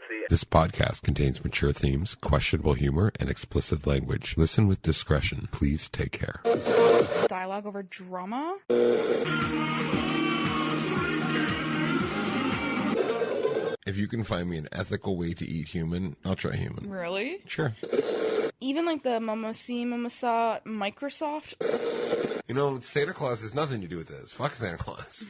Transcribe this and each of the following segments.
pussy. This podcast contains mature themes, questionable humor, and explicit language. Listen with discretion. Please take care. Dialogue over drama? If you can find me an ethical way to eat human, I'll try human. Really? Sure. Even like the Mama C, Mama Saw Microsoft? You know, Santa Claus has nothing to do with this. Fuck Santa Claus.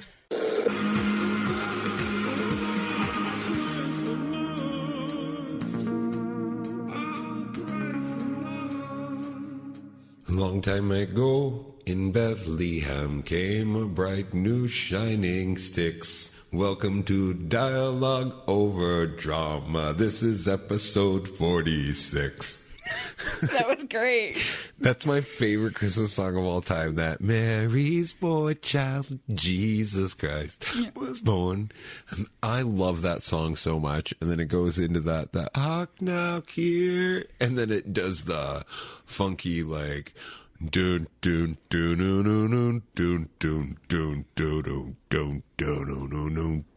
Long time ago, in Bethlehem came a bright new shining sticks. Welcome to Dialogue Over Drama. This is episode 46. That was great. That's my favorite Christmas song of all time. That Mary's boy child, Jesus Christ, was born. And I love that song so much. And then it goes into that hark now here. And then it does the funky like dun dun dun dun dun dun dun dun dun dun dun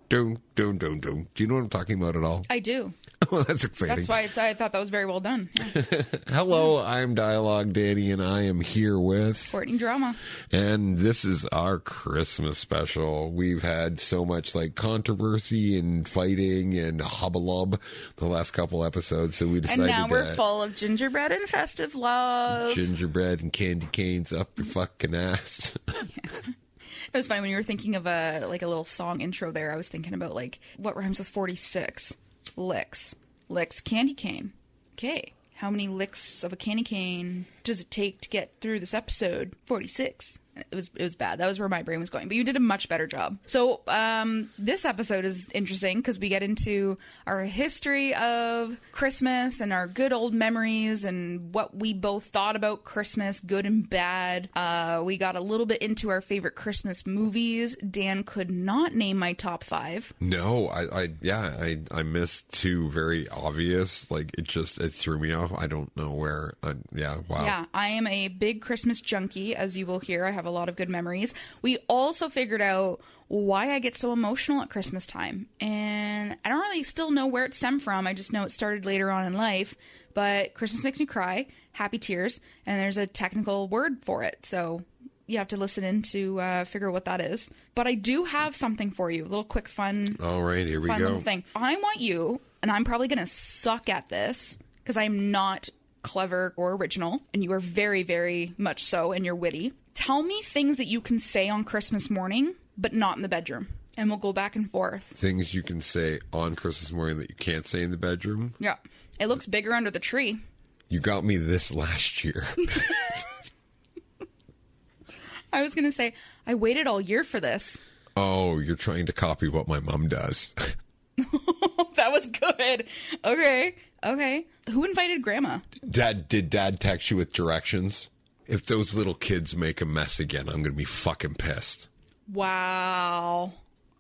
dun dun dun. Do you know what I'm talking about at all? I do. Oh, that's exciting. That's why I thought that was very well done. Yeah. Hello, I'm Dialogue Danny, and I am here with Courtney Drama. And this is our Christmas special. We've had so much like controversy and fighting and hubbalub the last couple episodes, so we decided And now we're full of gingerbread and festive love. Gingerbread and candy canes up your fucking ass. Yeah. It was funny when you were thinking of a little song intro there. I was thinking about like what rhymes with 46. Licks, candy cane. Okay, how many licks of a candy cane does it take to get through this episode? 46. It was bad. That was where my brain was going. But you did a much better job. So this episode is interesting because we get into our history of Christmas and our good old memories and what we both thought about Christmas, good and bad. We got a little bit into our favorite Christmas movies. Dan could not name my top 5. No, I missed 2 very obvious. Like it threw me off. I don't know where. Wow. Yeah, I am a big Christmas junkie, as you will hear. I have a lot of good memories. We also figured out why I get so emotional at Christmas time. And I don't really still know where it stemmed from. I just know it started later on in life. But Christmas makes me cry, happy tears, and there's a technical word for it. So you have to listen in to figure out what that is. But I do have something for you, a little quick fun. All right, here we go. Little thing. I want you, and I'm probably going to suck at this because I'm not clever or original, and you are very, very much so, and you're witty. Tell me things that you can say on Christmas morning, but not in the bedroom. And we'll go back and forth. Things you can say on Christmas morning that you can't say in the bedroom? Yeah. It looks bigger under the tree. You got me this last year. I was going to say, I waited all year for this. Oh, you're trying to copy what my mom does. That was good. Okay. Who invited Grandma? Did Dad text you with directions? If those little kids make a mess again, I'm going to be fucking pissed. Wow.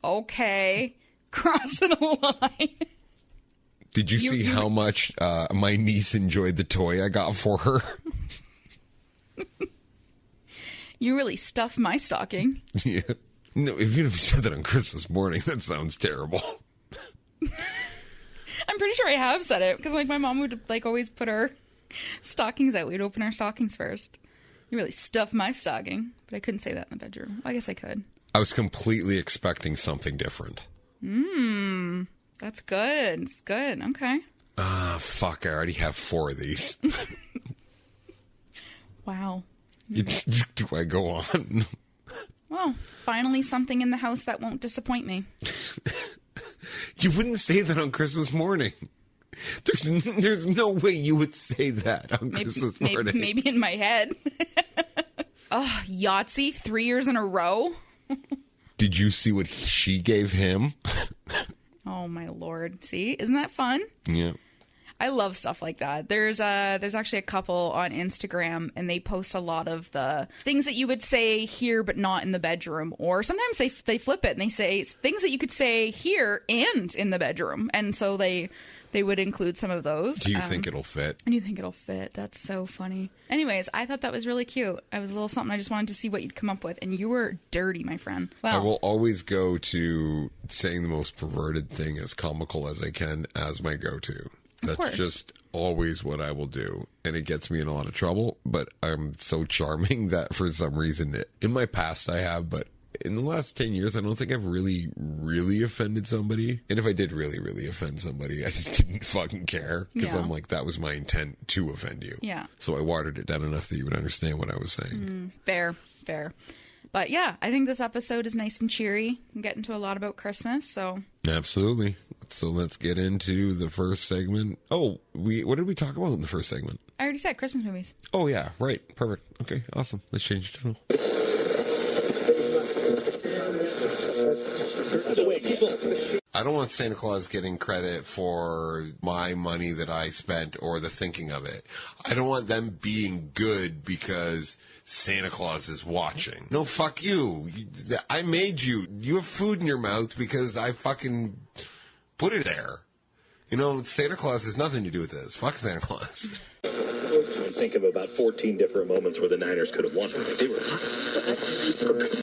Okay. Crossing a line. Did you see how much my niece enjoyed the toy I got for her? You really stuffed my stocking. Yeah. No, if you said that on Christmas morning, that sounds terrible. I'm pretty sure I have said it because like my mom would like always put our stockings out. We'd open our stockings first. You really stuffed my stocking, but I couldn't say that in the bedroom. I guess I could. I was completely expecting something different. That's good. It's good. Okay. Fuck. I already have 4 of these. Wow. Do I go on? Well, finally something in the house that won't disappoint me. You wouldn't say that on Christmas morning. There's no way you would say that on Christmas morning. Maybe in my head. Oh, Yahtzee 3 years in a row. Did you see what she gave him? Oh my Lord. See? Isn't that fun? Yeah. I love stuff like that. There's actually a couple on Instagram, and they post a lot of the things that you would say here but not in the bedroom. Or sometimes they flip it and they say things that you could say here and in the bedroom. And so they they would include some of those. Do you think it'll fit? And you think it'll fit? That's so funny. Anyways, I thought that was really cute. I was a little something. I just wanted to see what you'd come up with, and you were dirty, my friend. Well, I will always go to saying the most perverted thing as comical as I can as my go-to. That's just always what I will do. And it gets me in a lot of trouble, but I'm so charming that for some reason, in my past I have, but in the last 10 years, I don't think I've really, really offended somebody. And if I did really, really offend somebody, I just didn't fucking care. Because I'm like, that was my intent to offend you. Yeah. So I watered it down enough that you would understand what I was saying. Fair. But yeah, I think this episode is nice and cheery. I'm getting to a lot about Christmas, so. Absolutely. So let's get into the first segment. Oh, what did we talk about in the first segment? I already said Christmas movies. Oh, yeah. Right. Perfect. Okay. Awesome. Let's change the channel. I don't want Santa Claus getting credit for my money that I spent or the thinking of it. I don't want them being good because Santa Claus is watching. No, fuck you. I made you. You have food in your mouth because I fucking put it there. You know, Santa Claus has nothing to do with this. Fuck Santa Claus. And think of about 14 different moments where the Niners could have won.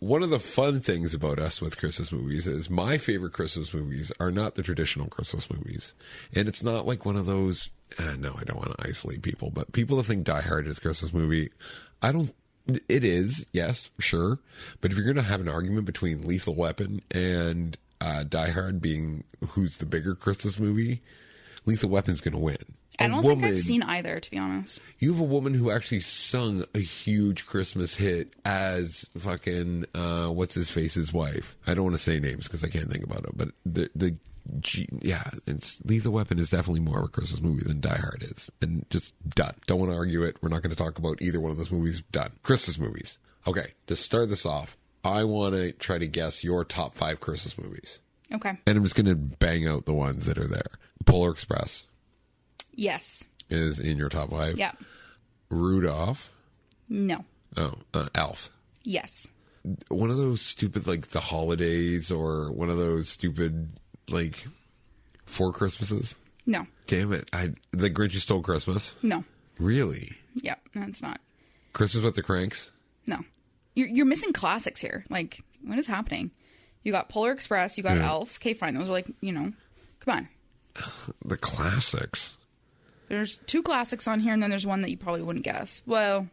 One of the fun things about us with Christmas movies is my favorite Christmas movies are not the traditional Christmas movies. And it's not like one of those, no, I don't want to isolate people, but people that think Die Hard is a Christmas movie, it is, yes, sure. But if you're going to have an argument between Lethal Weapon and Die Hard being who's the bigger Christmas movie, Lethal Weapon's going to win. I don't think I've seen either, to be honest. You have a woman who actually sung a huge Christmas hit as fucking, what's his face's wife. I don't want to say names because I can't think about it, but Lethal Weapon is definitely more of a Christmas movie than Die Hard is. And just done. Don't want to argue it. We're not going to talk about either one of those movies. Done. Christmas movies. Okay, to start this off, I want to try to guess your top 5 Christmas movies. Okay. And I'm just going to bang out the ones that are there. Polar Express. Yes. Is in your top 5? Yeah. Rudolph? No. Oh, Elf? Yes. One of those stupid, like, The Holidays or one of those stupid, like, 4 Christmases? No. Damn it. The Grinch Who Stole Christmas? No. Really? Yeah, that's not. Christmas with the Cranks? No. You're missing classics here. Like, what is happening? You got Polar Express, you got Elf. Okay, fine. Those are like, come on. The classics. There's 2 classics on here, and then there's one that you probably wouldn't guess. Well,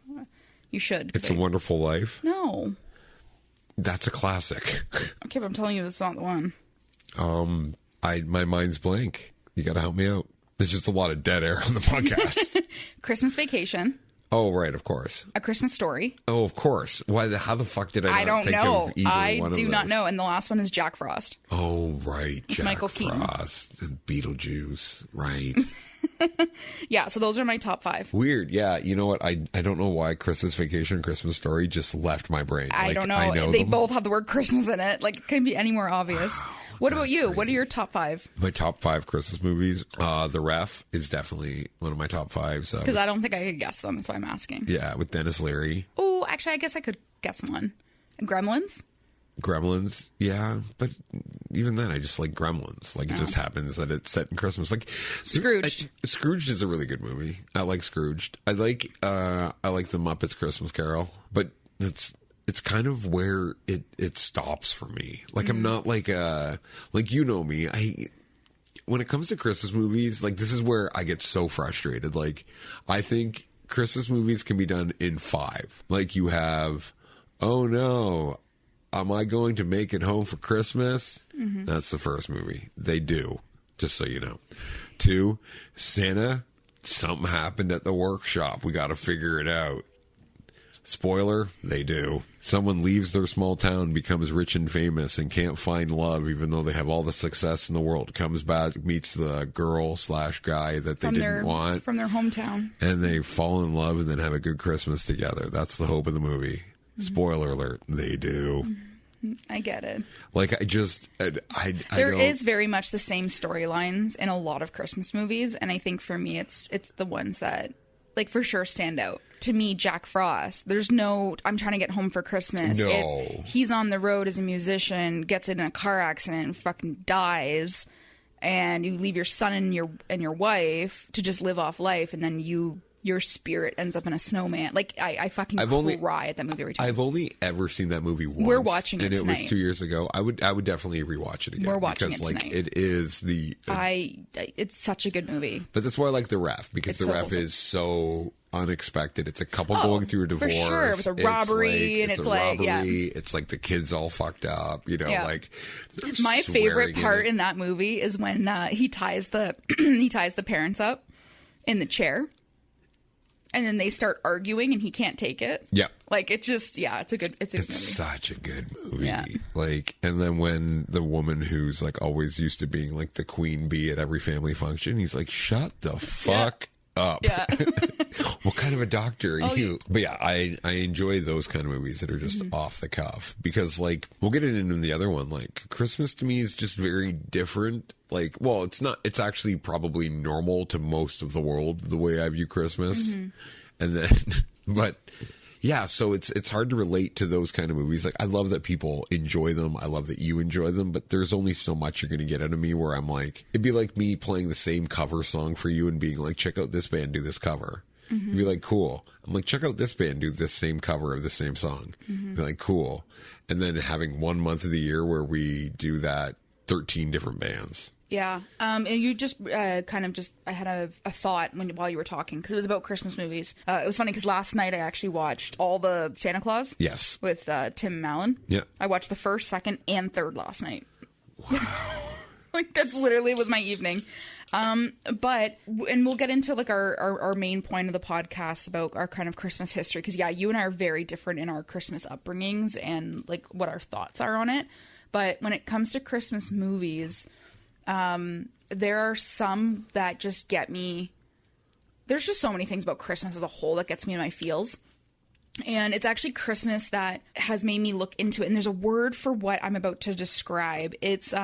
you should. It's a Wonderful Life? No. That's a classic. Okay, but I'm telling you, that's not the one. My mind's blank. You got to help me out. There's just a lot of dead air on the podcast. Christmas Vacation. Oh, right, of course. A Christmas Story. Oh, of course. How the fuck did I not think of either one of those? I do not know. And the last one is Jack Frost. Oh, right. Jack Michael Frost. Keaton. Beetlejuice. Right. Yeah, so those are my top 5. Weird. Yeah, you know what? I don't know why Christmas Vacation and Christmas Story just left my brain. I don't know. They both have the word Christmas in it. Like, it couldn't be any more obvious. What about you? Crazy. What are your top 5? My top 5 Christmas movies. The Ref is definitely one of my top 5s. Because I don't think I could guess them. That's why I'm asking. Yeah, with Dennis Leary. Oh, actually, I guess I could guess one. Gremlins? Gremlins, yeah, but even then, I just like Gremlins. Like, it just happens that it's set in Christmas. Like Scrooged. Scrooged is a really good movie. I like Scrooged. I like the Muppets Christmas Carol, but it's kind of where it stops for me. Like, I'm not like you know me. When it comes to Christmas movies, like, this is where I get so frustrated. Like, I think Christmas movies can be done in 5. Like, you have, oh no, am I going to make it home for Christmas? Mm-hmm. That's the first movie. They do, just so you know. 2, Santa, something happened at the workshop. We got to figure it out. Spoiler, they do. Someone leaves their small town, becomes rich and famous, and can't find love even though they have all the success in the world. Comes back, meets the girl/guy that they didn't want. From their hometown. And they fall in love and then have a good Christmas together. That's the hope of the movie. Spoiler alert, they do. I get it. Like, there is very much the same storylines in a lot of Christmas movies, and I think for me it's the ones that, like, for sure stand out. To me, Jack Frost, there's no, I'm trying to get home for Christmas. No. He's on the road as a musician, gets in a car accident and fucking dies. and you leave your son and your wife to just live off life, and then your spirit ends up in a snowman. Like, I fucking cry at that movie every time. I've only ever seen that movie once. We're watching it tonight. And it was 2 years ago. I would definitely rewatch it again. We're watching because, it tonight. It is it's such a good movie. But that's why I like The Ref, because It's The so Ref wholesome. is so unexpected. It's a couple going through a divorce. For sure, with a robbery, it's like the kids all fucked up, Yeah. like My favorite part in in that movie is when he ties the parents up in the chair, and then they start arguing, and he can't take it. Yeah. Like, it's a good movie. Such a good movie. Yeah. Like, and then when the woman who's like always used to being like the queen bee at every family function, he's like, shut the fuck up. Yeah. What kind of a doctor are you? you- But yeah, I enjoy those kind of movies that are just off the cuff, because like, we'll get into the other one. Like, Christmas to me is just very different. Like, well, it's actually probably normal to most of the world, the way I view Christmas. And then, but yeah, so it's hard to relate to those kind of movies. Like, I love that people enjoy them. I love that you enjoy them, but there's only so much you're going to get out of me where I'm like, it'd be like me playing the same cover song for you and being like, check out this band, do this cover. You'd be like, cool. I'm like, check out this band, do this same cover of the same song. Be like, cool. And then having 1 month of the year where we do that 13 different bands. Yeah. And you just I had a thought while you were talking, because it was about Christmas movies. It was funny because last night I actually watched all the Santa Claus. Yes. With Tim Allen. Yeah. I watched the first, second, and third last night. Wow. Like, that literally was my evening. And we'll get into like our main point of the podcast about our kind of Christmas history, because you and I are very different in our Christmas upbringings and like what our thoughts are on it. But when it comes to Christmas movies, there are some that just get me. There's just so many things about Christmas as a whole that gets me in my feels. And it's actually Christmas that has made me look into it. And there's a word for what I'm about to describe. It's,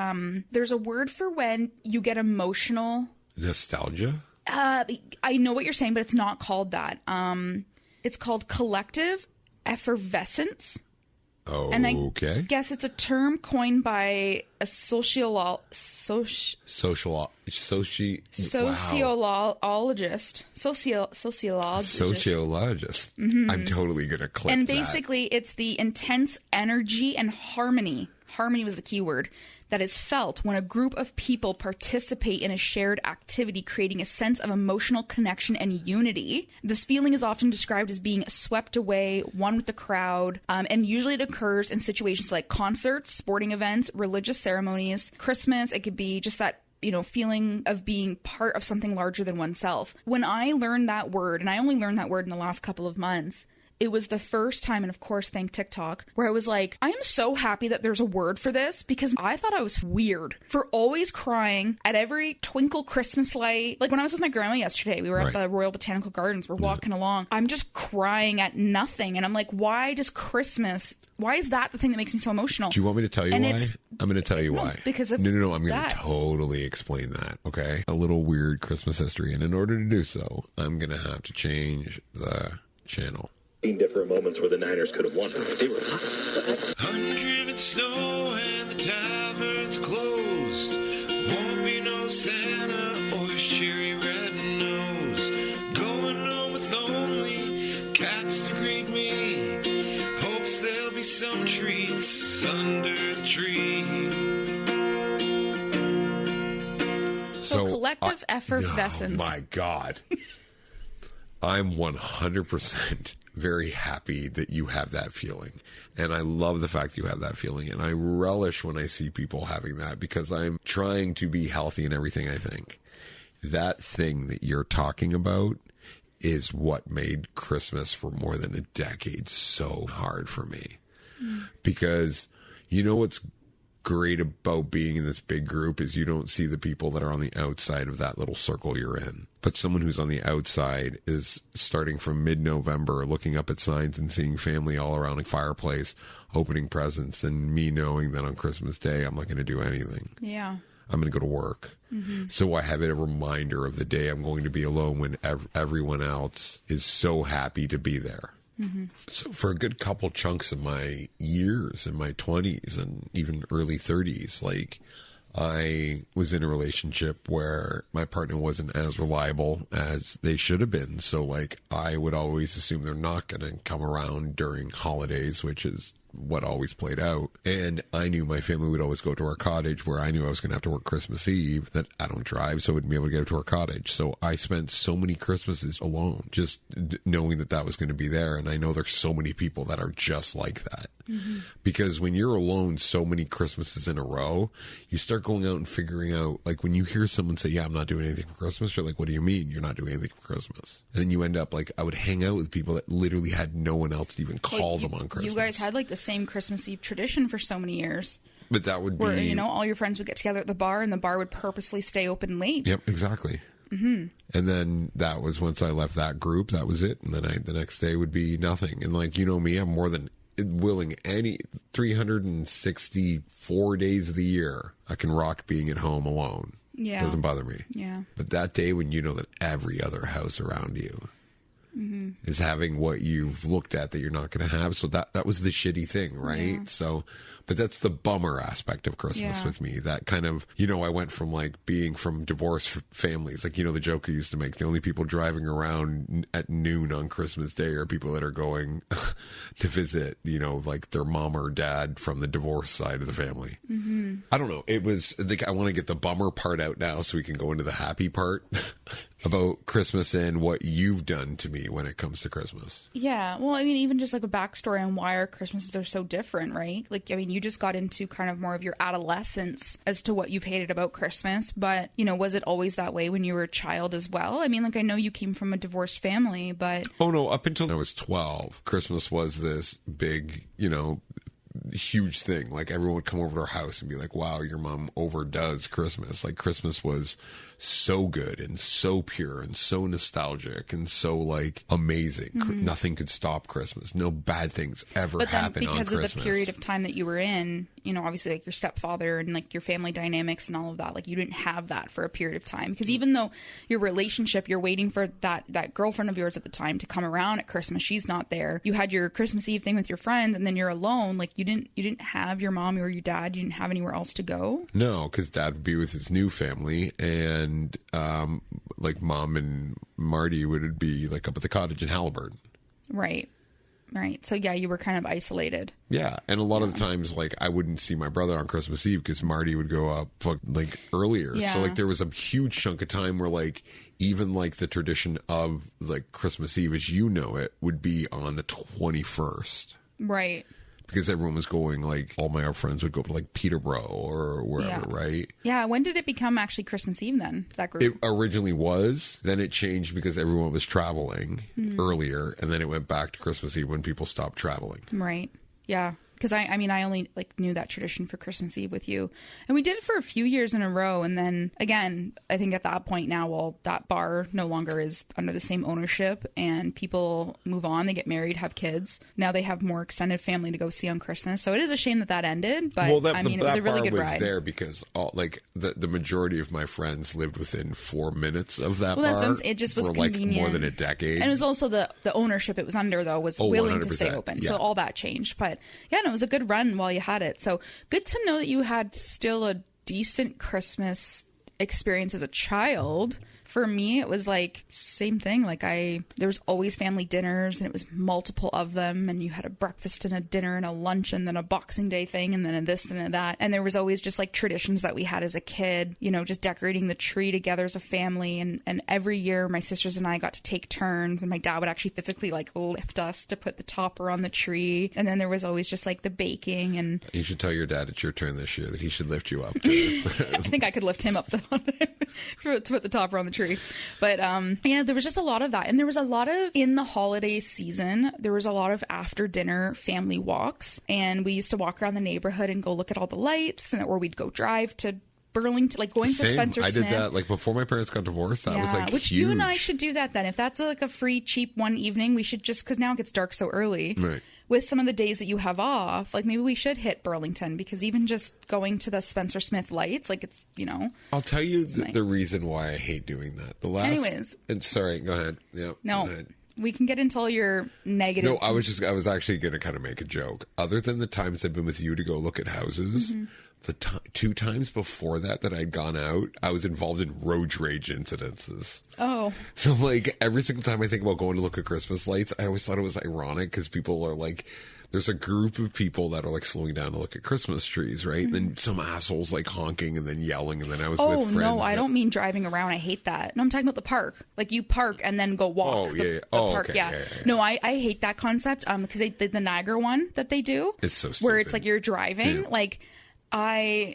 there's a word for when you get emotional. Nostalgia? I know what you're saying, but it's not called that. It's called collective effervescence. Oh, And I okay. guess it's a term coined by a Sociologist. I'm totally going to click And that. basically, it's the intense energy and harmony. Harmony was the key word. That is felt when a group of people participate in a shared activity, creating a sense of emotional connection and unity. This feeling is often described as being swept away, one with the crowd, and usually it occurs in situations like concerts, sporting events, religious ceremonies, Christmas. It could be just that, feeling of being part of something larger than oneself. When I learned that word, and I only learned that word in the last couple of months, it was the first time, and of course, thank TikTok, where I was like, I am so happy that there's a word for this, because I thought I was weird for always crying at every twinkle Christmas light. Like when I was with my grandma yesterday, we were at the Royal Botanical Gardens, we're walking along. I'm just crying at nothing. And I'm like, why is that the thing that makes me so emotional? Do you want me to tell you why? I'm going to tell you why. Because of No, I'm going that. to totally explain that, okay? A little weird Christmas history. And in order to do so, I'm going to have to change the channel. Different moments where the Niners could have won. They were Undriven snow and the taverns closed. Won't be no Santa or his cherry red nose. Going home with only cats to greet me. Hopes there'll be some treats under the tree. So collective effervescence. Oh my God. I'm 100% very happy that you have that feeling. And I love the fact you have that feeling. And I relish when I see people having that, because I'm trying to be healthy in everything I think. That thing that you're talking about is what made Christmas for more than a decade so hard for me. Because what's great about being in this big group is you don't see the people that are on the outside of that little circle you're in. But someone who's on the outside is starting from mid-November, looking up at signs and seeing family all around a fireplace, opening presents, and me knowing that on Christmas Day, I'm not going to do anything. Yeah. I'm going to go to work. So I have a reminder of the day I'm going to be alone when everyone else is so happy to be there. So for a good couple chunks of my years in my 20s and even early 30s, like I was in a relationship where my partner wasn't as reliable as they should have been. So, like, I would always assume they're not going to come around during holidays, which is what always played out. And I knew my family would always go to our cottage, where I knew I was going to have to work Christmas Eve, that I don't drive, so I wouldn't be able to get up to our cottage. So I spent so many Christmases alone, just knowing that that was going to be there. And I know there's so many people that are just like that. Mm-hmm. Because when you're alone so many Christmases in a row, you start going out and figuring out, like, when you hear someone say, yeah, I'm not doing anything for Christmas, you're like, what do you mean you're not doing anything for Christmas? And then you end up, like, I would hang out with people that literally had no one else to even call them on Christmas. You guys had, like, the same Christmas Eve tradition for so many years. But that would be... Where, you know, all your friends would get together at the bar, and the bar would purposefully stay open late. Yep, exactly. Mm-hmm. And then that was, once I left that group, that was it. And then the next day would be nothing. And, like, you know me, I'm more than willing, any 364 days of the year, I can rock being at home alone. Yeah. Doesn't bother me. Yeah. But that day when you know that every other house around you is having what you've looked at that you're not going to have. So that was the shitty thing, right? Yeah. So, but that's the bummer aspect of Christmas with me. That kind of, you know, I went from, like, being from divorced families, like, you know, the joke I used to make, the only people driving around at noon on Christmas Day are people that are going to visit, you know, like, their mom or dad from the divorce side of the family. Mm-hmm. I don't know. It was, I think I want to get the bummer part out now so we can go into the happy part about Christmas and what you've done to me when it comes to Christmas. Yeah. Well, I mean, even just like a backstory on why our Christmases are so different, right? Like, I mean, you just got into kind of more of your adolescence as to what you've hated about Christmas. But, you know, was it always that way when you were a child as well? I mean, like, I know you came from a divorced family, but... Oh, no. Up until I was 12, Christmas was this big, you know, huge thing. Like, everyone would come over to our house and be like, wow, your mom overdoes Christmas. Like, Christmas was so good and so pure and so nostalgic and so, like, amazing. Mm-hmm. Nothing could stop Christmas. No bad things ever happen on Christmas. Because of the period of time that you were in, you know, obviously, like, your stepfather and, like, your family dynamics and all of that, like, you didn't have that for a period of time. Because even though your relationship, you're waiting for that girlfriend of yours at the time to come around at Christmas, she's not there. You had your Christmas Eve thing with your friend, and then you're alone. Like, you didn't have your mom or your dad. You didn't have anywhere else to go. No, because Dad would be with his new family, and like, Mom and Marty would be, like, up at the cottage in Halliburton. Right. So, yeah, you were kind of isolated. Yeah. And a lot of the times, like, I wouldn't see my brother on Christmas Eve because Marty would go up, like, earlier. Yeah. So, like, there was a huge chunk of time where, like, even, like, the tradition of, like, Christmas Eve as you know it would be on the 21st. Right. Because everyone was going, like, all my other friends would go to, like, Peterborough or wherever, right? Yeah. When did it become actually Christmas Eve then, that group? It originally was. Then it changed because everyone was traveling earlier. And then it went back to Christmas Eve when people stopped traveling. Right. Yeah. Because I mean, I only, like, knew that tradition for Christmas Eve with you. And we did it for a few years in a row. And then, again, I think at that point now, well, that bar no longer is under the same ownership. And people move on. They get married, have kids. Now they have more extended family to go see on Christmas. So it is a shame that ended. But, I mean, it was a really good ride. That bar was there because, the majority of my friends lived within 4 minutes of that bar. It just was for, convenient. Like, more than a decade. And it was also the ownership it was under, though, was willing 100%. to stay open. Yeah. So all that changed. But, yeah, no, it was a good run while you had it. So good to know that you had still a decent Christmas experience as a child. For me, it was like same thing. Like there was always family dinners, and it was multiple of them, and you had a breakfast and a dinner and a lunch and then a Boxing Day thing and then a this and a that. And there was always just like traditions that we had as a kid, you know, just decorating the tree together as a family. And every year my sisters and I got to take turns, and my dad would actually physically like lift us to put the topper on the tree. And then there was always just like the baking. And you should tell your dad it's your turn this year that he should lift you up. I think I could lift him up to put the topper on the tree. But yeah, there was just a lot of that. And there was a lot of, in the holiday season, there was a lot of after dinner family walks. And we used to walk around the neighborhood and go look at all the lights, or we'd go drive to Burlington, like going to Spencer Smith. I did that like before my parents got divorced. That was like which huge. You and I should do that then. If that's like a free, cheap one evening, we should just, because now it gets dark so early. Right. With some of the days that you have off, like maybe we should hit Burlington, because even just going to the Spencer Smith lights, like it's, you know. I'll tell you the reason why I hate doing that. Anyways. And sorry, go ahead. Yeah. No. Go ahead. We can get into all your negative. No, I was actually going to kind of make a joke. Other than the times I've been with you to go look at houses, the 2 times before that I'd gone out, I was involved in road rage incidences. Oh. So, like, every single time I think about going to look at Christmas lights, I always thought it was ironic because people are like, there's a group of people that are like slowing down to look at Christmas trees, right? And then some assholes like honking and then yelling. And then I was with friends. Oh, no, I don't mean driving around. I hate that. No, I'm talking about the park. Like you park and then go walk. The park, okay. Yeah. No, I hate that concept because the Niagara one that they do. It's so stupid. Where it's like you're driving. Yeah.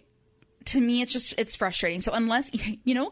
To me, it's frustrating. So unless,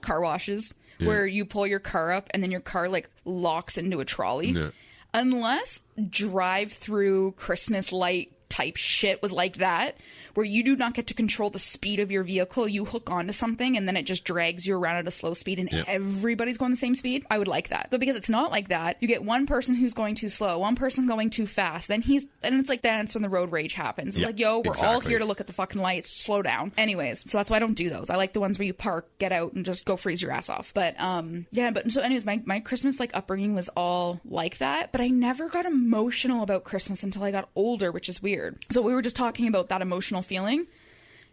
car washes where you pull your car up and then your car like locks into a trolley. Yeah. Unless drive-through Christmas light type shit was like that, where you do not get to control the speed of your vehicle, you hook onto something and then it just drags you around at a slow speed and everybody's going the same speed, I would like that. But because it's not like that, you get one person who's going too slow, one person going too fast, then it's like that's when the road rage happens. It's like, yo, we're all here to look at the fucking lights, slow down. Anyways, so that's why I don't do those. I like the ones where you park, get out, and just go freeze your ass off. But so anyways, my Christmas like upbringing was all like that, but I never got emotional about Christmas until I got older, which is weird. So we were just talking about that emotional feeling,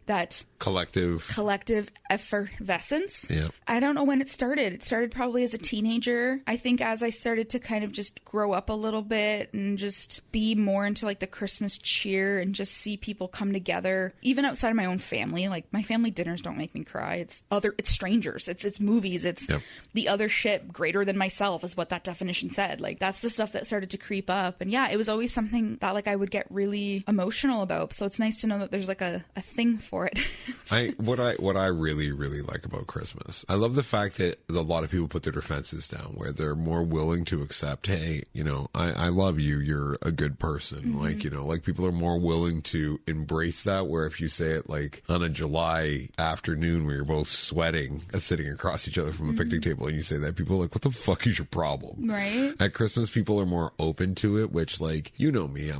that collective effervescence. Yeah. I don't know when it started. It started probably as a teenager. I think as I started to kind of just grow up a little bit and just be more into like the Christmas cheer and just see people come together, even outside of my own family. Like my family dinners don't make me cry. It's strangers. It's movies. It's the other shit greater than myself is what that definition said. Like that's the stuff that started to creep up. And yeah, it was always something that like I would get really emotional about. So it's nice to know that there's like a thing for it. What I really, really like about Christmas, I love the fact that a lot of people put their defenses down, where they're more willing to accept, hey, I love you, you're a good person. Mm-hmm. Like people are more willing to embrace that, where if you say it like on a July afternoon where you're both sweating, sitting across each other from a picnic table, and you say that, people are like, what the fuck is your problem? Right. At Christmas, people are more open to it, which, like, me,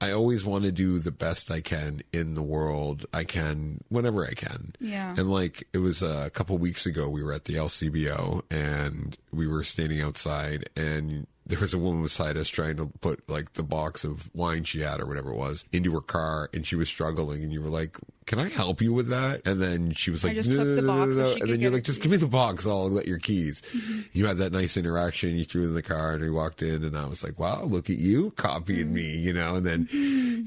I always want to do the best I can in the world. I can whenever I can. Yeah. And like it was a couple weeks ago, we were at the LCBO and we were standing outside and there was a woman beside us trying to put like the box of wine she had or whatever it was into her car, and she was struggling, and you were like, can I help you with that? And then she was like, I just took the box so she and then you're like, just give me the box, I'll let your keys. Mm-hmm. You had that nice interaction, you threw it in the car and we walked in, and I was like, wow, look at you copying me, and then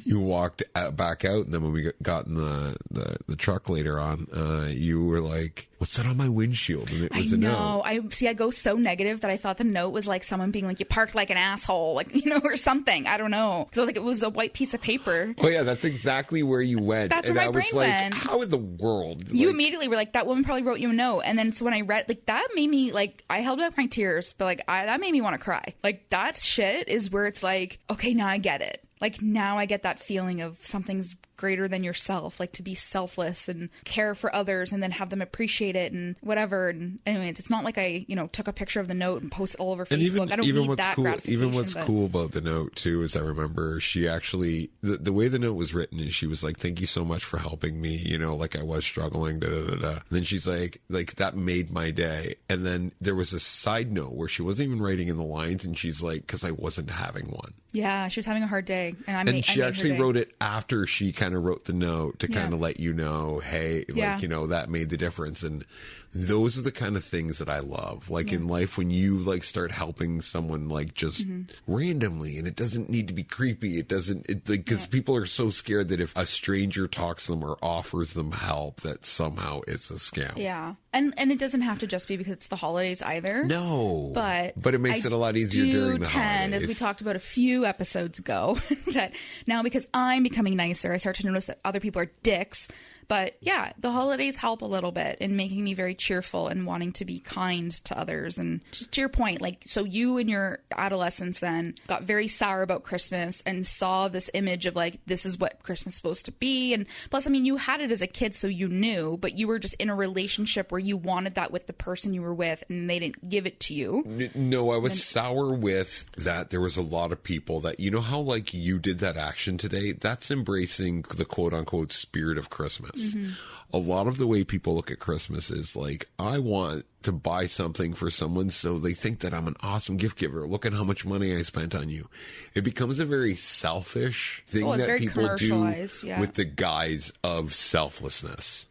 you walked back out, and then when we got in the truck later on, you were like, what's that on my windshield? And it was a note. I go so negative that I thought the note was like someone being like, you parked like an asshole, like, or something. I don't know. Because I was like, it was a white piece of paper. Oh yeah, that's exactly where you went. That's and where my I was brain like, went. how in the world? You immediately were like, that woman probably wrote you a note. And then so when I read, like, that made me, like, I held back my tears, but like, that made me want to cry. Like, that shit is where it's like, okay, now I get it. Like, now I get that feeling of something's greater than yourself, like to be selfless and care for others and then have them appreciate it and whatever. And anyways, it's not like I, took a picture of the note and posted it all over Facebook. I don't need that gratification. Even what's cool about the note too is I remember she actually, the way the note was written is she was like, thank you so much for helping me, like I was struggling, And then she's like that made my day. And then there was a side note where she wasn't even writing in the lines, and she's like, because I wasn't having one. Yeah, she was having a hard day. And she actually wrote it after she kind of wrote the note to kind of let you know, hey, that made the difference. And those are the kind of things that I love. Like in life, when you like start helping someone like just randomly, and it doesn't need to be creepy. Because people are so scared that if a stranger talks to them or offers them help, that somehow it's a scam. Yeah. And it doesn't have to just be because it's the holidays either. No. But it makes it a lot easier during the holidays. As we talked about a few episodes ago, that now because I'm becoming nicer, I start to notice that other people are dicks. But yeah, the holidays help a little bit in making me very cheerful and wanting to be kind to others. And to your point, like, so you in your adolescence then got very sour about Christmas and saw this image of like, this is what Christmas is supposed to be. And plus, I mean, you had it as a kid, so you knew, but you were just in a relationship where you wanted that with the person you were with and they didn't give it to you. No, I was sour with that. There was a lot of people that, how like you did that action today, that's embracing the quote unquote spirit of Christmas. Mm-hmm. A lot of the way people look at Christmas is like, I want to buy something for someone so they think that I'm an awesome gift giver. Look at how much money I spent on you. It becomes a very selfish thing it's that very people do commercialized, yeah. with the guise of selflessness.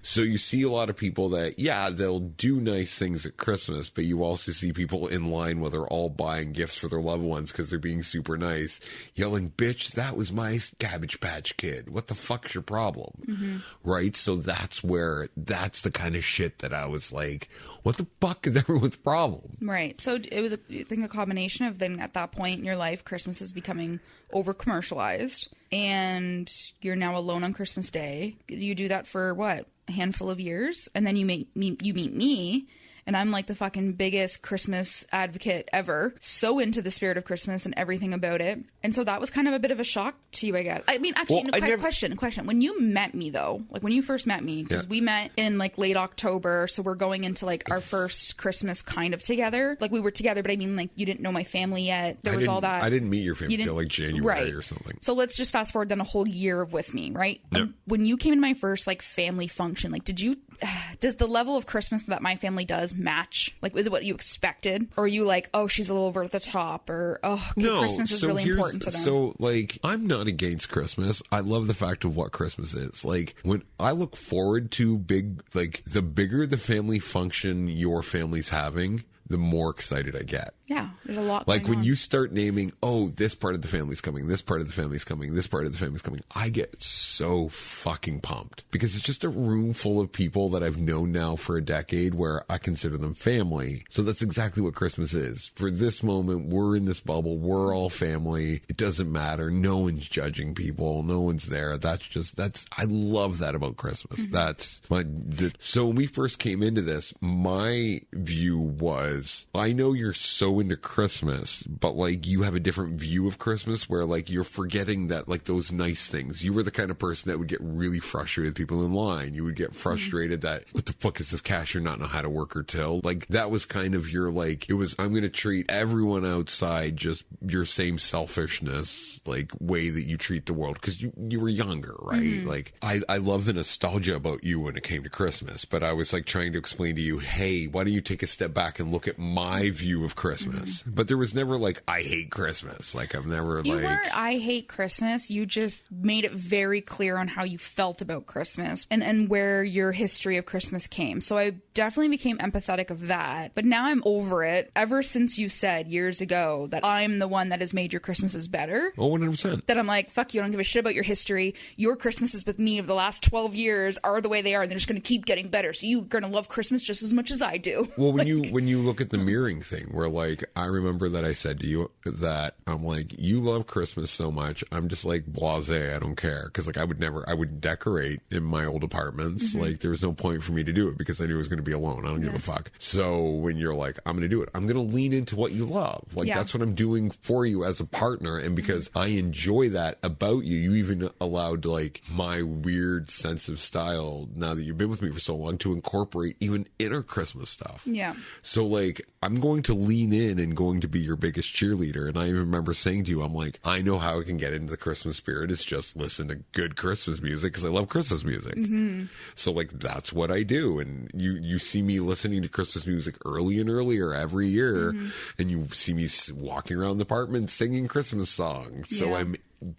So you see a lot of people that, yeah, they'll do nice things at Christmas, but you also see people in line where they're all buying gifts for their loved ones because they're being super nice, yelling, bitch, that was my Cabbage Patch Kid. What the fuck's your problem? Right? So that's the kind of shit that I was like, what the fuck is everyone's problem? Right. So it was, I think, a combination of then at that point in your life, Christmas is becoming over commercialized and you're now alone on Christmas Day. You do that for what? A handful of years, and then you meet me, and I'm like the fucking biggest Christmas advocate ever, so into the spirit of Christmas and everything about it. And so that was kind of a bit of a shock to you, I guess. I mean, actually, question. When you met me, though, like when you first met me, because we met in like late October, so we're going into like our first Christmas kind of together. Like we were together, but I mean, like you didn't know my family yet. There was all that. I didn't meet your family until like January or something. So let's just fast forward then a whole year of with me, right? Yep. When you came in my first like family function, like does the level of Christmas that my family does match? Like, is it what you expected? Or are you like, oh, she's a little over the top? Or, oh, okay, no, Christmas is really important to them? So, like, I'm not against Christmas. I love the fact of what Christmas is. Like, when I look forward to the bigger the family function your family's having, the more excited I get. Yeah, there's a lot like going when on. you start naming, oh, this part of the family's coming, this part of the family's coming, this part of the family's coming, I get so fucking pumped because it's just a room full of people that I've known now for a decade where I consider them family. So that's exactly what Christmas is. For this moment, we're in this bubble. We're all family. It doesn't matter. No one's judging people. No one's there. I love that about Christmas. So when we first came into this, my view was, I know you're so into Christmas, but like you have a different view of Christmas where like you're forgetting that like those nice things. You were the kind of person that would get really frustrated with people in line. You would get frustrated that what the fuck is this cashier not know how to work her till? Like that was kind of your like, it was, I'm going to treat everyone outside just your same selfishness, like way that you treat the world because you were younger, right? Like I love the nostalgia about you when it came to Christmas, but I was like trying to explain to you, hey, why don't you take a step back and look at my view of Christmas? But there was never like, I hate Christmas. Like I'm never You weren't, I hate Christmas. You just made it very clear on how you felt about Christmas and where your history of Christmas came. So I definitely became empathetic of that. But now I'm over it. Ever since you said years ago that I'm the one that has made your Christmases better. Oh, 100%. That I'm like, fuck you, I don't give a shit about your history. Your Christmases with me of the last 12 years are the way they are. And they're just going to keep getting better. So you're going to love Christmas just as much as I do. Well, when you look at the mirroring thing where like, I remember that I said to you that I'm like, you love Christmas so much. I'm just like blasé. I don't care. Cause like I would decorate in my old apartments. Like there was no point for me to do it because I knew I was going to be alone. I don't give a fuck. So when you're like, I'm going to do it, I'm going to lean into what you love. Like that's what I'm doing for you as a partner. And because I enjoy that about you, you even allowed like my weird sense of style now that you've been with me for so long to incorporate even inner Christmas stuff. Yeah. So like I'm going to lean in and going to be your biggest cheerleader. And I even remember saying to you, I'm like, I know how I can get into the Christmas spirit. It's just listen to good Christmas music because I love Christmas music. So like, that's what I do. And you see me listening to Christmas music early and earlier every year. And you see me walking around the apartment singing Christmas songs. So I'm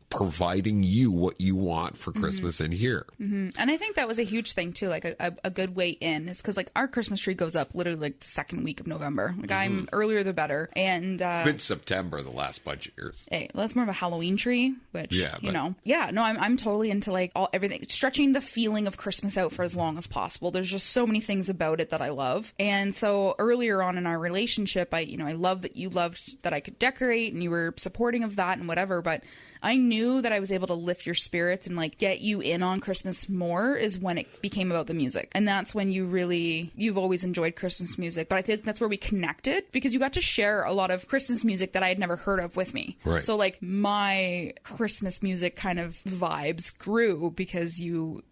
providing you what you want for Christmas in here. And I think that was a huge thing too, like a good way in is because like our Christmas tree goes up literally like the second week of November. Like I'm earlier the better. And it's been September the last bunch of years. Hey, well, that's more of a Halloween tree, which I'm totally into like everything, stretching the feeling of Christmas out for as long as possible. There's just so many things about it that I love. And so earlier on in our relationship, I love that you loved that I could decorate and you were supporting of that and whatever, but I knew that I was able to lift your spirits and like get you in on Christmas more is when it became about the music. And that's when you've always enjoyed Christmas music. But I think that's where we connected because you got to share a lot of Christmas music that I had never heard of with me. Right. So like my Christmas music kind of vibes grew because you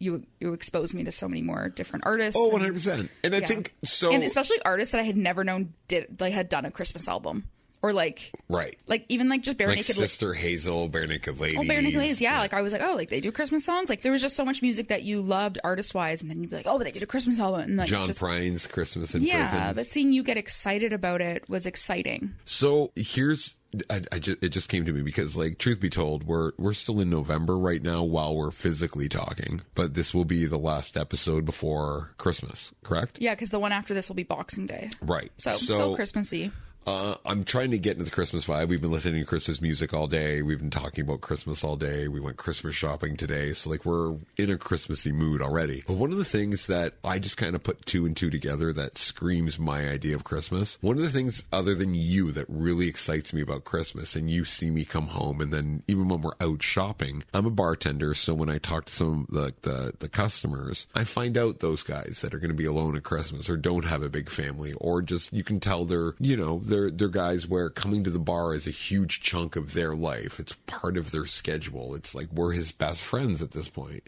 exposed me to so many more different artists. Oh, 100%. And I think so. And especially artists that I had never known had done a Christmas album. or like Right. like even like just bare Like naked Sister Hazel, Bare Naked Ladies. Oh, Bare Naked Ladies, yeah. Like I was like, oh, like they do Christmas songs. Like there was just so much music that you loved artist wise, and then you'd be like, oh, but they did a Christmas album. And like John just, Prines, Christmas in yeah, Prison. but seeing you get excited about it was exciting. So here's, it just came to me because, like, truth be told, we're still in November right now while we're physically talking, but this will be the last episode before Christmas, correct? Yeah, because the one after this will be Boxing Day. Right. So still Christmassy. I'm trying to get into the Christmas vibe. We've been listening to Christmas music all day. We've been talking about Christmas all day. We went Christmas shopping today. So, like, we're in a Christmassy mood already. But one of the things that I just kind of put two and two together that screams my idea of Christmas, one of the things other than you that really excites me about Christmas, and you see me come home, and then even when we're out shopping, I'm a bartender. So when I talk to some of the customers, I find out those guys that are going to be alone at Christmas or don't have a big family, or just, you can tell they're guys where coming to the bar is a huge chunk of their life. It's part of their schedule. It's like we're his best friends at this point.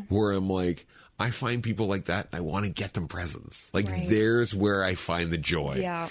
Where I'm like, I find people like that and I want to get them presents. Like there's where I find the joy. Yeah.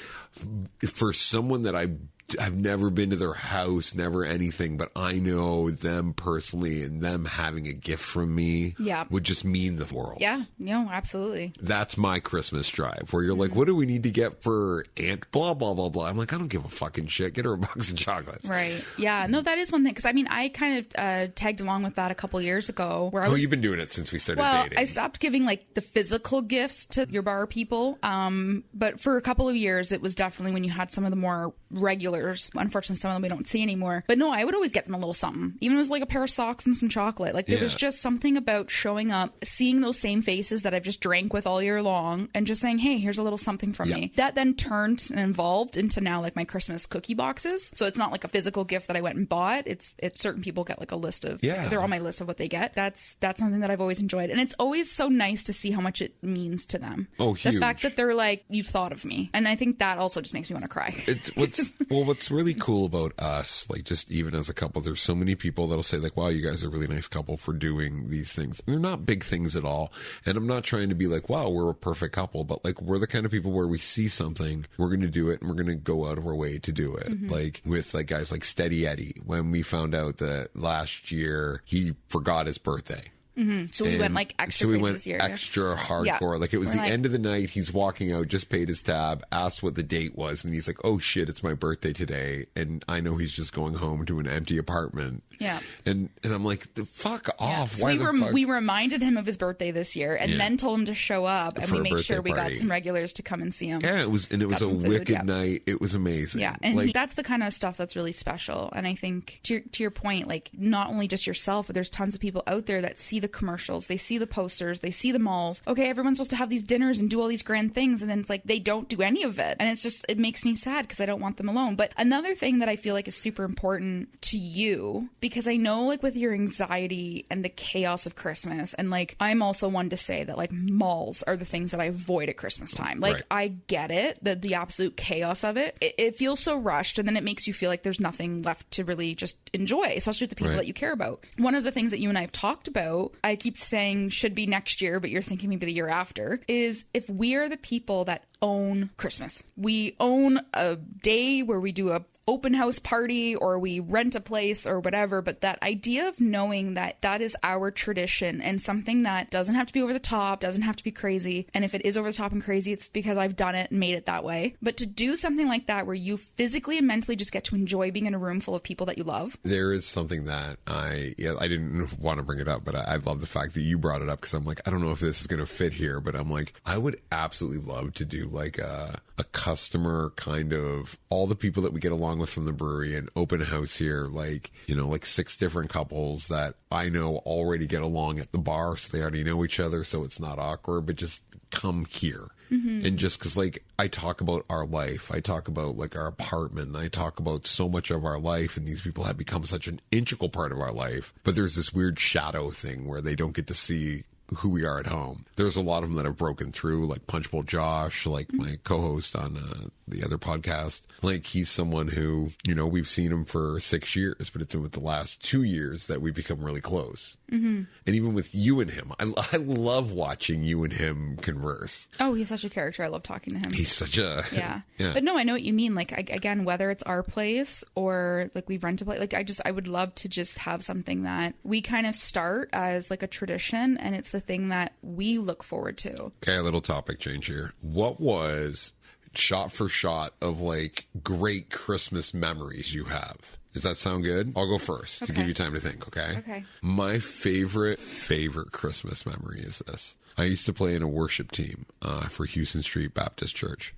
For someone that I've never been to their house, never anything, but I know them personally, and them having a gift from me would just mean the world. Yeah, no, absolutely. That's my Christmas drive, where you're like, what do we need to get for Aunt blah, blah, blah, blah. I'm like, I don't give a fucking shit. Get her a box of chocolates. Right. Yeah, no, that is one thing. Because, I mean, I kind of tagged along with that a couple years ago. Where you've been doing it since we started dating. I stopped giving, like, the physical gifts to your bar people. But for a couple of years, it was definitely when you had some of the more regulars. Unfortunately, some of them we don't see anymore. But no, I would always get them a little something. Even if it was like a pair of socks and some chocolate. Like there was just something about showing up, seeing those same faces that I've just drank with all year long, and just saying, hey, here's a little something from me. That then turned and evolved into now like my Christmas cookie boxes. So it's not like a physical gift that I went and bought. It's certain people get like a list of, they're on my list of what they get. That's something that I've always enjoyed. And it's always so nice to see how much it means to them. Oh, huge. The fact that they're like, you thought of me. And I think that also just makes me want to cry. What's really cool about us, like just even as a couple, there's so many people that'll say like, wow, you guys are a really nice couple for doing these things. And they're not big things at all. And I'm not trying to be like, wow, we're a perfect couple, but like we're the kind of people where we see something, we're going to do it, and we're going to go out of our way to do it. Like with like guys like Steady Eddie, when we found out that last year he forgot his birthday. So we went like extra. So we went this year. extra hardcore. Like it was the end of the night. He's walking out, just paid his tab, asked what the date was, and he's like, "Oh shit, it's my birthday today." And I know he's just going home to an empty apartment. Yeah. And I'm like, fuck off. So we reminded him of his birthday this year, and then told him to show up, and we made sure we got some regulars to come and see him. Yeah, it was a wicked night. It was amazing. Yeah, and that's the kind of stuff that's really special. And I think to your point, like not only just yourself, but there's tons of people out there that see the commercials, they see the posters, they see the malls. Okay, everyone's supposed to have these dinners and do all these grand things, and then it's like they don't do any of it, and it makes me sad because I don't want them alone. But another thing that I feel like is super important to you, because I know like with your anxiety and the chaos of Christmas, and like I'm also one to say that like malls are the things that I avoid at Christmas time. Like I get it, the absolute chaos of it. It feels so rushed, and then it makes you feel like there's nothing left to really just enjoy, especially with the people that you care about. One of the things that you and I have talked about, I keep saying should be next year, but you're thinking maybe the year after, is if we are the people that own Christmas. We own a day where we do a open house party or we rent a place or whatever, but that idea of knowing that that is our tradition and something that doesn't have to be over the top, doesn't have to be crazy. And if it is over the top and crazy, it's because I've done it and made it that way. But to do something like that where you physically and mentally just get to enjoy being in a room full of people that you love. There is something that I didn't want to bring it up, but I love the fact that you brought it up, because I'm like, I don't know if this is going to fit here, but I'm like, I would absolutely love to do like a customer kind of all the people that we get along with from the brewery and open house here, like, you know, like 6 different couples that I know already get along at the bar, so they already know each other, so it's not awkward, but just come here. And just because, like, I talk about our life, I talk about, like, our apartment, I talk about so much of our life, and these people have become such an integral part of our life, but there's this weird shadow thing where they don't get to see who we are at home. There's a lot of them that have broken through, like Punchbowl Josh, like my co-host on the other podcast. Like, he's someone who, you know, we've seen him for 6 years, but it's been with the last 2 years that we've become really close. And even with you and him, I love watching you and him converse. Oh, he's such a character. I love talking to him. He's such a... Yeah. Yeah. But no, I know what you mean. Like, again, whether it's our place or like we rent a place, like I would love to just have something that we kind of start as like a tradition, and it's the thing that we look forward to. Okay, a little topic change here. What was shot for shot of like great Christmas memories you have? Does that sound good? I'll go first to give you time to think, okay? Okay. My favorite Christmas memory is this. I used to play in a worship team for Houston Street Baptist Church.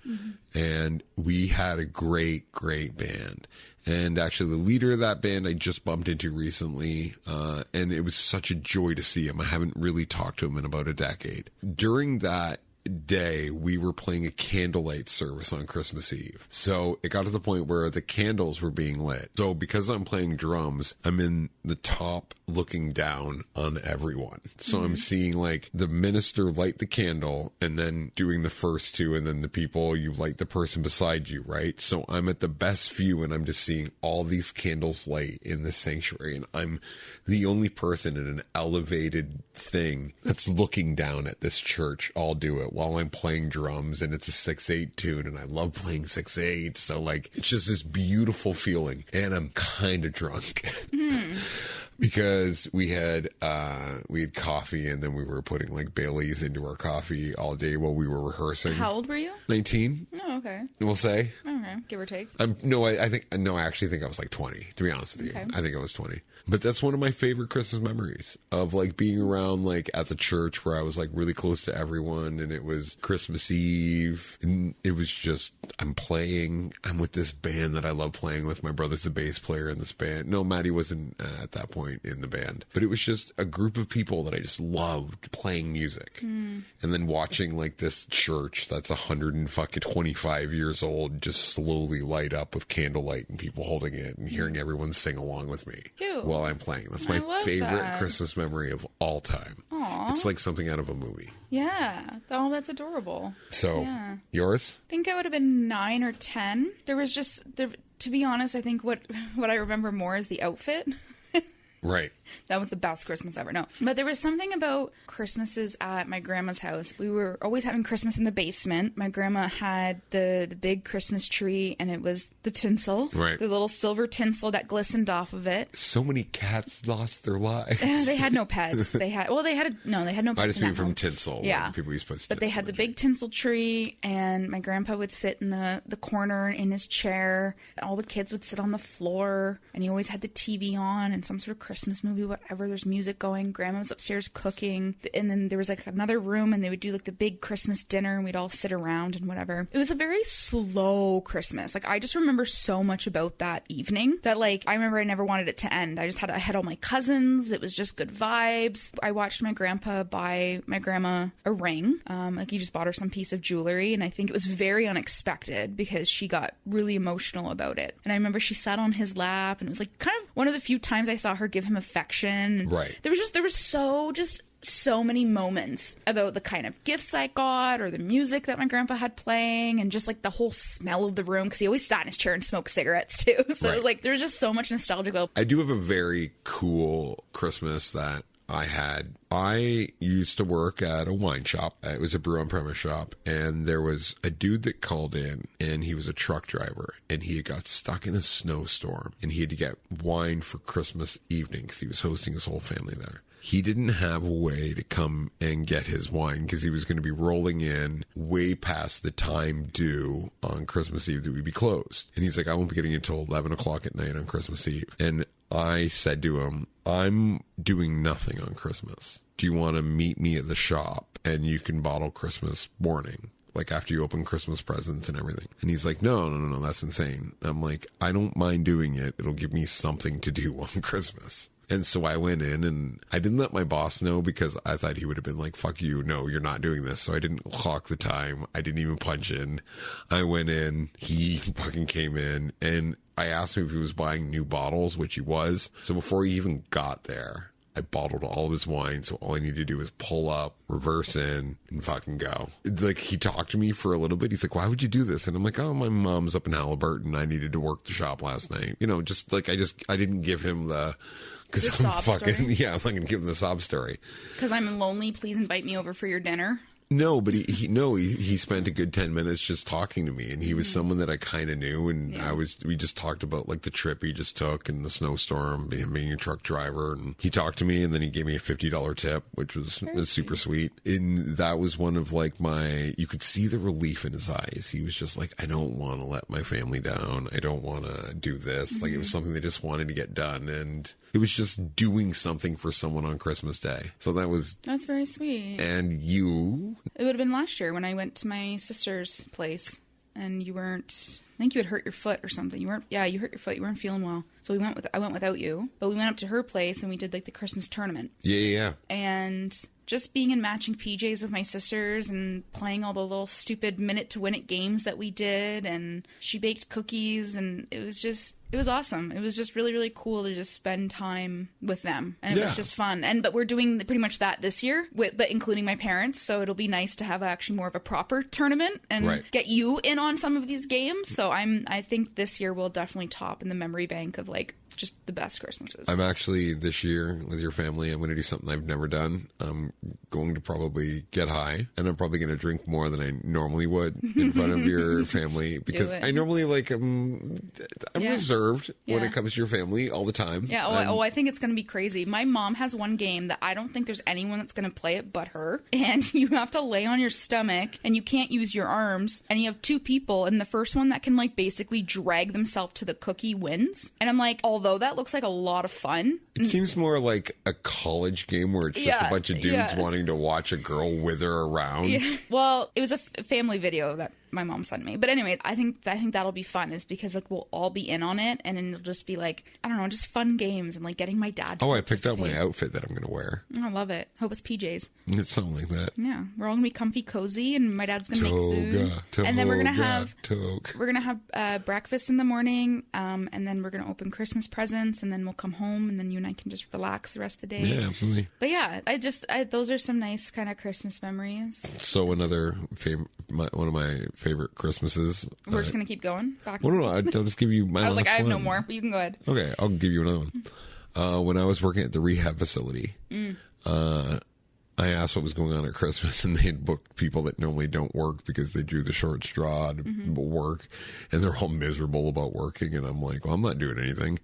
And we had a great band. And actually, the leader of that band I just bumped into recently, and it was such a joy to see him. I haven't really talked to him in about a decade. During that day, we were playing a candlelight service on Christmas Eve. So it got to the point where the candles were being lit. So because I'm playing drums, I'm in the top looking down on everyone. So I'm seeing like the minister light the candle and then doing the first two, and then the people, you light the person beside you, right? So I'm at the best view and I'm just seeing all these candles light in the sanctuary, and I'm the only person in an elevated thing that's looking down at this church. I'll do it while I'm playing drums, and it's a 6/8 tune, and I love playing 6/8. So like, it's just this beautiful feeling, and I'm kind of drunk. Because we had coffee, and then we were putting like Baileys into our coffee all day while we were rehearsing. How old were you? 19. Oh, okay. We'll say. Okay, give or take. I actually think I was like 20, to be honest with you. Okay. I think I was 20. But that's one of my favorite Christmas memories of like being around like at the church where I was like really close to everyone, and it was Christmas Eve, and it was just, I'm with this band that I love playing with. My brother's the bass player in this band. No, Maddie wasn't at that point in the band, but it was just a group of people that I just loved playing music. And then watching like this church that's 125 years old just slowly light up with candlelight and people holding it, and hearing everyone sing along with me. Cute. While I'm playing. That's I my love favorite that. Christmas memory of all time. Aww. It's like something out of a movie. Yeah. Oh, that's adorable. So, Yeah. yours? I think I would have been 9 or 10. There was just, to be honest, I think what I remember more is the outfit. Right. That was the best Christmas ever. No. But there was something about Christmases at my grandma's house. We were always having Christmas in the basement. My grandma had the big Christmas tree, and it was the tinsel. Right. The little silver tinsel that glistened off of it. So many cats lost their lives. They had no pets. They had no pets. I just in mean that from home. tinsel. Yeah. When people used to put But they tinsel had the in big tinsel tree, and my grandpa would sit in the corner in his chair. All the kids would sit on the floor, and he always had the TV on and some sort of Christmas movie, whatever. There's music going. Grandma was upstairs cooking, and then there was like another room, and they would do like the big Christmas dinner, and we'd all sit around and whatever. It was a very slow Christmas. Like, I just remember so much about that evening that like I remember I never wanted it to end. I had all my cousins. It was just good vibes. I watched my grandpa buy my grandma a ring. Like, he just bought her some piece of jewelry, and I think it was very unexpected because she got really emotional about it. And I remember she sat on his lap, and it was like kind of one of the few times I saw her give him affection. Right. There was so many moments about the kind of gifts I got, or the music that my grandpa had playing, and just like the whole smell of the room, because he always sat in his chair and smoked cigarettes too. So It was like, there's just so much nostalgia about. I do have a very cool Christmas that I had. I used to work at a wine shop. It was a brew on premise shop, and there was a dude that called in, and he was a truck driver, and he got stuck in a snowstorm, and he had to get wine for Christmas evening because he was hosting his whole family there. He didn't have a way to come and get his wine because he was going to be rolling in way past the time due on Christmas Eve that we'd be closed. And he's like, I won't be getting it until 11 o'clock at night on Christmas Eve. And I said to him, I'm doing nothing on Christmas. Do you want to meet me at the shop and you can bottle Christmas morning? Like after you open Christmas presents and everything. And he's like, no, that's insane. I'm like, I don't mind doing it. It'll give me something to do on Christmas. And so I went in, and I didn't let my boss know because I thought he would have been like, fuck you, no, you're not doing this. So I didn't clock the time. I didn't even punch in. I went in, he fucking came in, and I asked him if he was buying new bottles, which he was. So before he even got there, I bottled all of his wine, so all I need to do is pull up, reverse in, and fucking go. Like, he talked to me for a little bit. He's like, why would you do this? And I'm like, oh, my mom's up in Halliburton. I needed to work the shop last night. You know, just like, I didn't give him the... Because The I'm sob fucking... story? Yeah, I'm not going to give him the sob story. Because I'm lonely, please invite me over for your dinner. No, but he spent a good 10 minutes just talking to me, and he was someone that I kind of knew, and we just talked about like the trip he just took and the snowstorm, being a truck driver, and he talked to me, and then he gave me a $50 tip, which was super sweet. And that was one of like you could see the relief in his eyes. He was just like, I don't want to let my family down. I don't want to do this. Like, it was something they just wanted to get done, and it was just doing something for someone on Christmas Day. So That's very sweet. And you... It would have been last year when I went to my sister's place and you weren't... I think you had hurt your foot or something. You hurt your foot. You weren't feeling well. So I went without you. But we went up to her place and we did like the Christmas tournament. Yeah. And just being in matching PJs with my sisters and playing all the little stupid minute to win it games that we did. And she baked cookies and it was awesome. It was just really, really cool to just spend time with them. And it was just fun. But we're doing pretty much that this year, but including my parents. So it'll be nice to have actually more of a proper tournament and get you in on some of these games. So I think this year will definitely top in the memory bank of like just the best Christmases. I'm actually, this year with your family, I'm going to do something I've never done. I'm going to probably get high, and I'm probably going to drink more than I normally would in front of your family, because I normally like, I'm reserved when it comes to your family all the time. Yeah. I think it's going to be crazy. My mom has one game that I don't think there's anyone that's going to play it but her. And you have to lay on your stomach and you can't use your arms. And you have two people, and the first one that can like basically drag themselves to the cookie wins. And I'm like, although that looks like a lot of fun. It seems more like a college game where it's just a bunch of dudes wanting to watch a girl wither around. Yeah. Well, it was a family video that my mom sent me. But anyways, I think that'll be fun, is because like we'll all be in on it, and then it'll just be like, I don't know, just fun games and like getting my dad to I picked out my outfit that I'm going to wear. I love it. Hope it's PJs. It's something like that. Yeah, we're all gonna be comfy, cozy, and my dad's gonna make food, and then we're gonna have breakfast in the morning, and then we're gonna open Christmas presents, and then we'll come home, and then you and I can just relax the rest of the day. Yeah, absolutely. But yeah, those are some nice kind of Christmas memories. So one of my favorite Christmases. We're just gonna keep going. No, I'll just give you my. I was last like, I have one. no more, but you can go ahead. Okay, I'll give you another one. When I was working at the rehab facility, I asked what was going on at Christmas, and they had booked people that normally don't work because they drew the short straw to work, and they're all miserable about working. And I'm like, well, I'm not doing anything.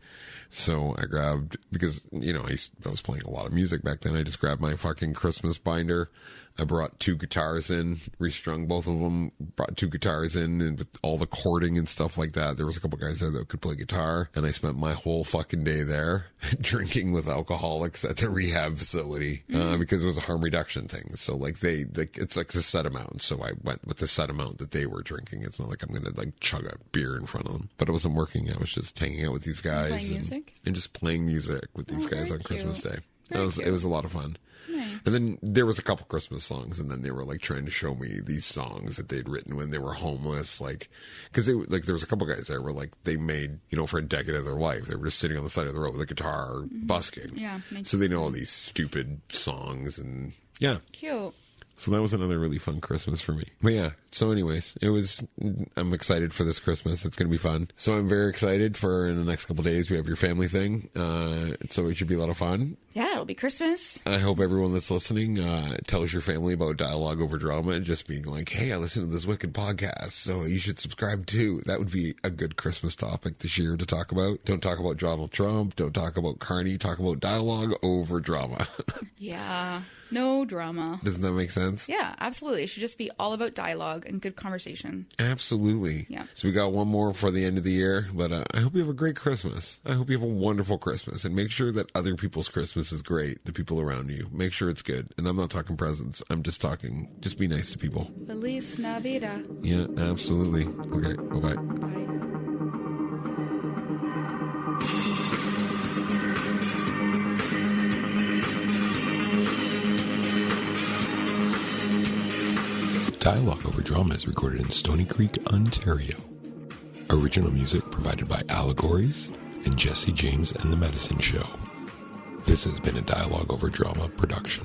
So I grabbed, because, you know, I was playing a lot of music back then. I just grabbed my fucking Christmas binder. I brought 2 guitars in, restrung both of them, brought 2 guitars in, and with all the chording and stuff like that. There was a couple guys there that could play guitar, and I spent my whole fucking day there drinking with alcoholics at the rehab facility, because it was a harm reduction thing. So like it's like a set amount. So I went with the set amount that they were drinking. It's not like I'm going to like chug a beer in front of them, but it wasn't working. I was just hanging out with these guys playing music and just playing music with these guys on Christmas Day. It was a lot of fun. Nice. And then there was a couple Christmas songs, and then they were like trying to show me these songs that they'd written when they were homeless, like, because there was a couple guys there where like they made, you know, for a decade of their life, they were just sitting on the side of the road with a guitar busking. Yeah, so they know all these stupid songs, and cute. So that was another really fun Christmas for me. But yeah, so anyways, I'm excited for this Christmas. It's going to be fun. So I'm very excited for in the next couple of days, we have your family thing. So it should be a lot of fun. Yeah, it'll be Christmas. I hope everyone that's listening tells your family about Dialogue Over Drama, and just being like, hey, I listened to this wicked podcast, so you should subscribe too. That would be a good Christmas topic this year to talk about. Don't talk about Donald Trump. Don't talk about Carney. Talk about Dialogue Over Drama. Yeah. No drama. Doesn't that make sense? Yeah, absolutely. It should just be all about dialogue and good conversation. Absolutely. Yeah. So we got one more for the end of the year, but I hope you have a great Christmas. I hope you have a wonderful Christmas, and make sure that other people's Christmas is great. The people around you. Make sure it's good. And I'm not talking presents. I'm just talking, just be nice to people. Feliz Navidad. Yeah, absolutely. Okay, bye-bye. Bye. Dialogue Over Drama is recorded in Stony Creek, Ontario. Original music provided by Allegories and Jesse James and the Medicine Show. This has been a Dialogue Over Drama production.